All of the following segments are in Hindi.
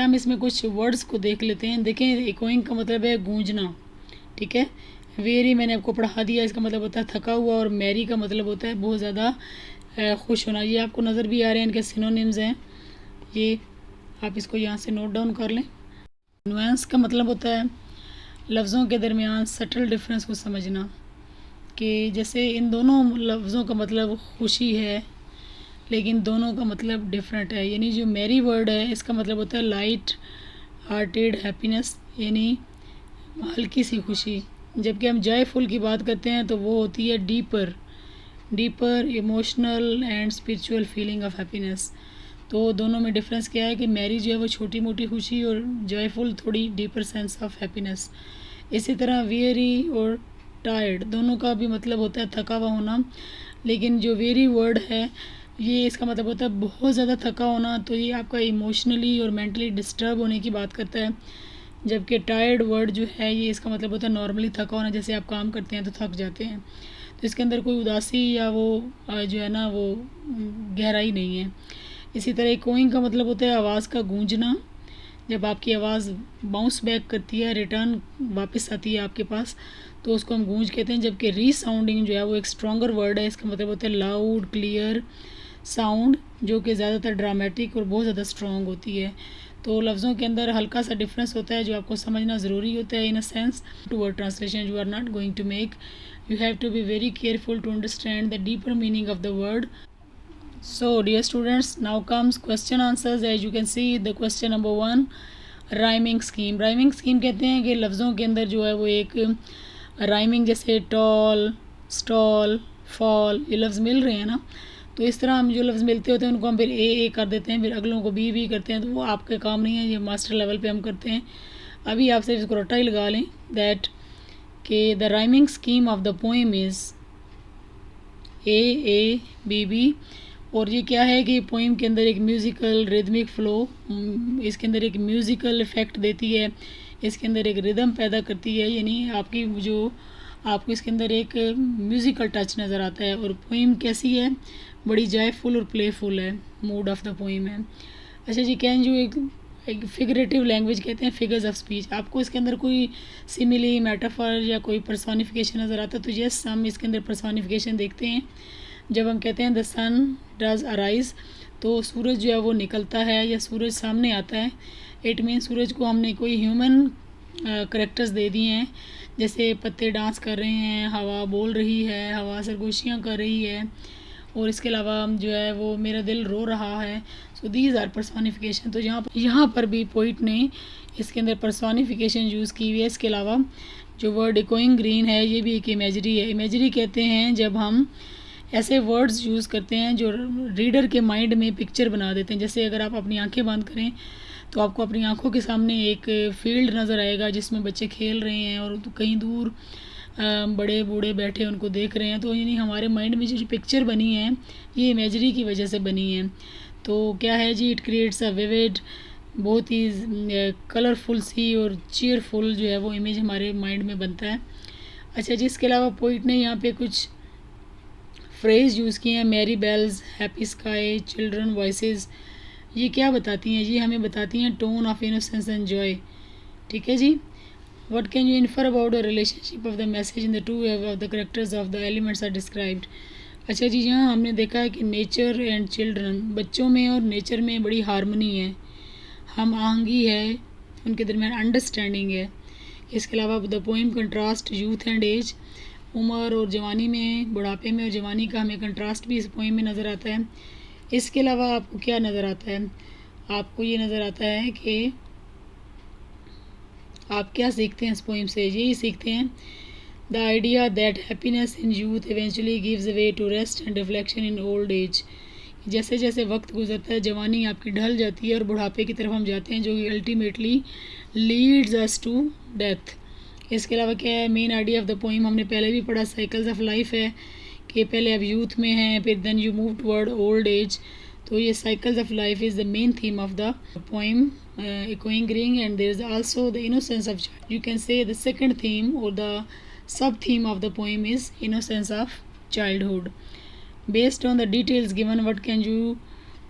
हम इसमें कुछ वर्ड्स को देख लेते हैं। देखें, इकोइंग का मतलब है गूंजना, ठीक है। वेरी मैंने आपको पढ़ा दिया, इसका मतलब होता है थका हुआ, और मैरी का मतलब होता है बहुत ज़्यादा खुश होना। ये आपको नज़र भी आ रहे हैं, इनके सिनोनिम्स हैं, ये आप इसको यहाँ से नोट डाउन कर लें। नुएंस का मतलब होता है लफ्ज़ों के दरमियान सटल डिफरेंस को समझना, कि जैसे इन दोनों लफ्ज़ों का मतलब खुशी है लेकिन दोनों का मतलब डिफरेंट है। यानी जो मैरी वर्ड है इसका मतलब होता है लाइट हार्टेड हैप्पीनेस, यानी हल्की सी खुशी। जबकि हम जॉयफुल की बात करते हैं तो वो होती है deeper deeper emotional and spiritual feeling of happiness. तो दोनों में डिफरेंस क्या है कि मैरी जो है वो छोटी मोटी खुशी और जॉयफुल थोड़ी डीपर सेंस ऑफ हैप्पीनेस। इसी तरह वेरी और टायर्ड दोनों का भी मतलब होता है थका हुआ होना, लेकिन जो वेरी वर्ड है ये इसका मतलब होता है बहुत ज़्यादा थका होना, तो ये आपका इमोशनली और मेंटली डिस्टर्ब होने की बात करता है। जबकि टायर्ड वर्ड जो है ये इसका मतलब होता है नॉर्मली थका होना, जैसे आप काम करते हैं तो थक जाते हैं, तो इसके अंदर कोई उदासी या वो जो है ना वो गहराई नहीं है। इसी तरह इकोइंग का मतलब होता है आवाज़ का गूंजना, जब आपकी आवाज़ बाउंस बैक करती है, रिटर्न वापस आती है आपके पास, तो उसको हम गूंज कहते हैं। जबकि रीसाउंडिंग जो है वो एक स्ट्रॉन्गर वर्ड है, इसका मतलब होता है लाउड क्लियर साउंड, जो कि ज़्यादातर ड्रामेटिक और बहुत ज़्यादा स्ट्रॉन्ग होती है। तो लफ्ज़ों के अंदर हल्का सा डिफरेंस होता है जो आपको समझना ज़रूरी होता है। In a sense to word translation you are not going to make, you have to be very careful to understand the deeper meaning of the word. So dear students, now comes question answers. As you can see the question number 1, rhyming scheme. Rhyming scheme कहते हैं कि लफ्ज़ों के अंदर जो है वो एक राइमिंग, जैसे टॉल स्टॉल फॉल, ये लफ्ज़ मिल रहे हैं ना, तो इस तरह हम जो लफ्ज़ मिलते होते हैं उनको हम फिर ए कर देते हैं, फिर अगलों को बी करते हैं, तो वो आपके काम नहीं है, ये मास्टर लेवल पे हम करते हैं। अभी आप सिर्फ इसको रट्टा ही लगा लें दैट कि the rhyming scheme of the poem is a b b. और ये क्या है कि पोइम के अंदर एक म्यूज़िकल रिदमिक फ़्लो, इसके अंदर एक म्यूज़िकल इफ़ेक्ट देती है, इसके अंदर एक रिदम पैदा करती है, यानी आपकी जो आपको इसके अंदर एक म्यूज़िकल टच नज़र आता है। और पोइम कैसी है, बड़ी जॉयफुल और प्लेफुल है, मूड ऑफ द पोइम है। अच्छा जी, कैन जो एक फिगरेटिव लैंग्वेज कहते हैं, फिगर्स ऑफ स्पीच। आपको इसके अंदर कोई सिमिली मेटाफर या कोई पर्सोनिफिकेशन नज़र आता है, तो यस हम इसके अंदर पर्सोनिफिकेशन देखते हैं। जब हम कहते हैं द सन डज अराइज, तो सूरज जो है वो निकलता है या सूरज सामने आता है। इट मीन सूरज को हमने कोई ह्यूमन करेक्टर्स दे दिए हैं, जैसे पत्ते डांस कर रहे हैं, हवा बोल रही है, हवा सरगोशियाँ कर रही है, और इसके अलावा जो है वो मेरा दिल रो रहा है। So these are personification. तो यहाँ पर भी पोइट ने इसके अंदर पर्सोनिफिकेशन यूज़ की हुई है। इसके अलावा जो वर्ड इकोइंग ग्रीन है ये भी एक इमेजरी है। इमेजरी कहते हैं जब हम ऐसे वर्ड्स यूज़ करते हैं जो रीडर के माइंड में पिक्चर बना देते हैं। जैसे अगर आप अपनी आंखें बंद करें तो आपको अपनी आंखों के सामने एक फील्ड नज़र आएगा जिसमें बच्चे खेल रहे हैं और कहीं दूर बड़े बूढ़े बैठे उनको देख रहे हैं। तो यानी हमारे माइंड में जो पिक्चर बनी है ये इमेजरी की वजह से बनी है। तो क्या है जी, इट क्रिएट्स अ विविड, बहुत ही कलरफुल सी और चीयरफुल जो है वो इमेज हमारे माइंड में बनता है। अच्छा जी, इसके अलावा पोइट ने यहाँ पे कुछ फ्रेज़ यूज़ किए हैं, merry bells, happy sky, children voices. ये क्या बताती हैं, ये हमें बताती हैं tone of innocence and joy. ठीक है जी। What can you infer about the relationship of the message in the two of the characters of the elements are described? अच्छा जी, यहाँ हमने देखा है कि नेचर एंड चिल्ड्रन, बच्चों में और नेचर में बड़ी हारमोनी है, हम आहंगी है, उनके दरमियान अंडरस्टैंडिंग है। इसके अलावा the poem contrast youth and age, उम्र और जवानी में, बुढ़ापे में और जवानी का हमें कंट्रास्ट भी इस पोइम में नज़र आता है। इसके अलावा आपको क्या नज़र आता है, आपको ये नज़र आता है कि आप क्या सीखते हैं इस पोइम से, यही सीखते हैं the idea that happiness in youth eventually gives way to rest and reflection in old age. जैसे जैसे वक्त गुजरता है जवानी आपकी ढल जाती है और बुढ़ापे की तरफ हम जाते हैं, जो कि ultimately leads us to death. इसके अलावा क्या है, main idea of the poem हमने पहले भी पढ़ा, साइकिल्स ऑफ लाइफ है कि पहले आप यूथ में हैं, फिर then you move toward old age. तो ये cycles of life is the main theme of the poem echoing ring, and there is also the innocence of child. You can say the second theme or the sub theme of the poem is innocence of childhood. Based on the details given, what can you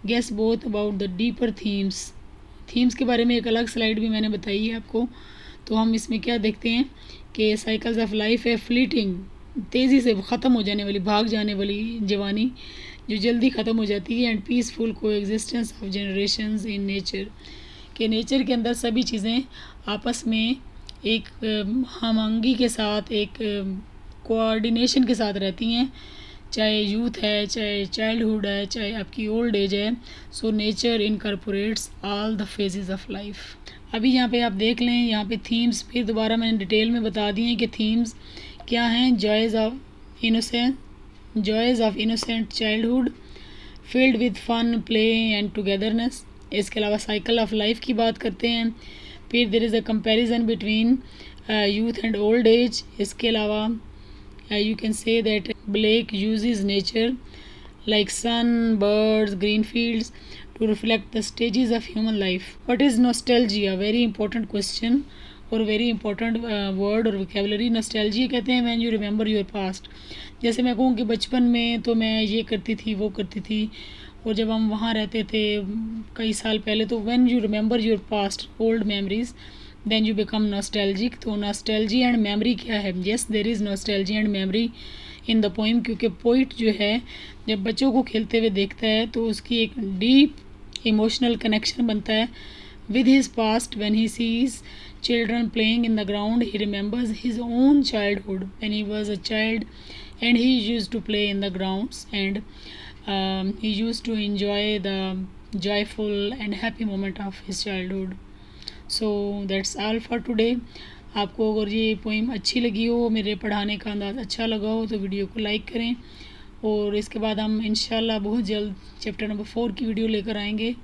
guess both about the deeper themes के बारे में एक अलग स्लाइड भी मैंने बताई है आपको। तो हम इसमें क्या देखते हैं कि साइकिल्स ऑफ लाइफ है फ्लीटिंग, तेज़ी से ख़त्म हो जाने वाली, भाग जाने वाली जवानी जो जल्दी ख़त्म हो जाती है, एंड पीसफुल को existence of generations in nature, कि नेचर के अंदर सभी चीज़ें आपस में एक हमआहंगी के साथ, एक कोऑर्डिनेशन के साथ रहती हैं, चाहे यूथ है, चाहे चाइल्डहुड है, चाहे आपकी ओल्ड एज है। So nature incorporates all the phases of life. अभी यहाँ पे आप देख लें, यहाँ पे थीम्स फिर दोबारा मैंने डिटेल में बता दी हैं कि थीम्स क्या हैं। Joys of innocent childhood filled with fun, play and togetherness. इसके अलावा साइकिल ऑफ लाइफ की बात करते हैं। फिर there is a comparison between youth and old age. इसके अलावा you can say that Blake uses nature like sun, birds, green fields to reflect the stages of human life. What is nostalgia? Very important question और very important word और vocabulary। nostalgia कहते हैं when you remember your past। जैसे मैं कहूँ कि बचपन में तो मैं ये करती थी, वो करती थी, और जब हम वहाँ रहते थे कई साल पहले, तो when you remember your past, old memories, then you become nostalgic. तो नॉस्टैल्जी एंड मेमोरी क्या है? Yes, there is nostalgia and memory in the poem, क्योंकि पोइट जो है जब बच्चों को खेलते हुए देखता है तो उसकी एक डीप इमोशनल कनेक्शन बनता है with his past. When he sees children playing in the ground, he remembers his own childhood when he was a child and he used to play in the grounds and he used to enjoy the joyful and happy moment of his childhood. So that's all for today. आपको अगर ये पोइम अच्छी लगी हो, मेरे पढ़ाने का अंदाज़ अच्छा लगा हो, तो वीडियो को लाइक करें, और इसके बाद हम इंशाल्लाह बहुत जल्द चैप्टर नंबर 4 की वीडियो लेकर आएंगे।